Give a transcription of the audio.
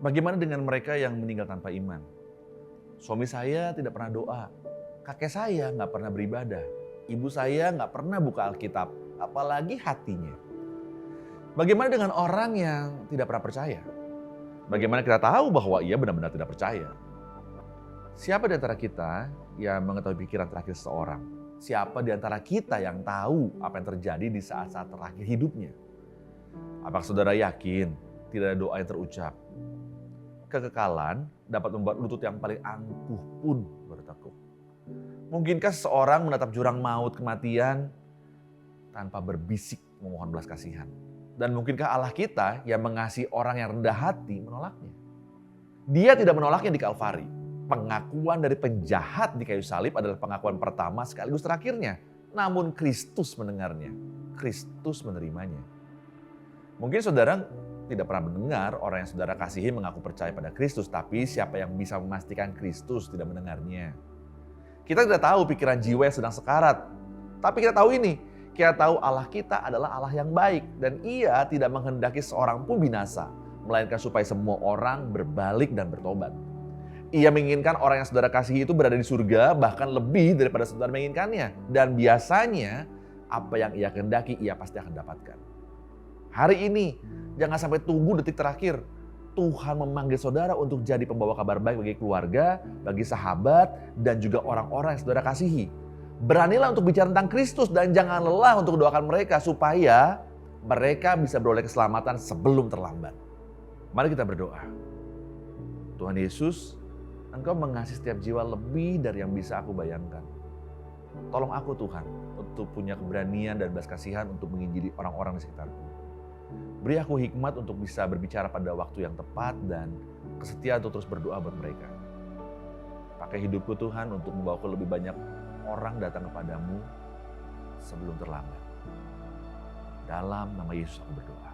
Bagaimana dengan mereka yang meninggal tanpa iman? Suami saya tidak pernah doa, kakek saya nggak pernah beribadah, ibu saya nggak pernah buka Alkitab, apalagi hatinya. Bagaimana dengan orang yang tidak pernah percaya? Bagaimana kita tahu bahwa ia benar-benar tidak percaya? Siapa di antara kita yang mengetahui pikiran terakhir seseorang? Siapa di antara kita yang tahu apa yang terjadi di saat-saat terakhir hidupnya? Apakah saudara yakin tidak ada doa yang terucap? Kekekalan dapat membuat lutut yang paling angkuh pun bertekuk. Mungkinkah seseorang menatap jurang maut kematian tanpa berbisik memohon belas kasihan? Dan mungkinkah Allah kita yang mengasihi orang yang rendah hati menolaknya? Dia tidak menolaknya di Kalvari. Pengakuan dari penjahat di kayu salib adalah pengakuan pertama sekaligus terakhirnya. Namun Kristus mendengarnya. Kristus menerimanya. Mungkin saudara tidak pernah mendengar orang yang saudara kasihi mengaku percaya pada Kristus. Tapi siapa yang bisa memastikan Kristus tidak mendengarnya? Kita tidak tahu pikiran jiwa yang sedang sekarat. Tapi kita tahu ini. Kita tahu Allah kita adalah Allah yang baik. Dan Ia tidak menghendaki seorang pun binasa. Melainkan supaya semua orang berbalik dan bertobat. Ia menginginkan orang yang saudara kasihi itu berada di surga. Bahkan lebih daripada saudara menginginkannya. Dan biasanya apa yang Ia kehendaki Ia pasti akan dapatkan. Hari ini jangan sampai tunggu detik terakhir. Tuhan memanggil saudara untuk jadi pembawa kabar baik bagi keluarga, bagi sahabat, dan juga orang-orang yang saudara kasihi. Beranilah untuk bicara tentang Kristus dan jangan lelah untuk doakan mereka supaya mereka bisa beroleh keselamatan sebelum terlambat. Mari kita berdoa. Tuhan Yesus, Engkau mengasihi setiap jiwa lebih dari yang bisa aku bayangkan. Tolong aku Tuhan untuk punya keberanian dan belas kasihan untuk menginjili orang-orang di sekitarku. Beri aku hikmat untuk bisa berbicara pada waktu yang tepat dan kesetiaan untuk terus berdoa buat mereka. Pakai hidupku Tuhan untuk membawaku lebih banyak orang datang kepadamu sebelum terlambat. Dalam nama Yesus aku berdoa.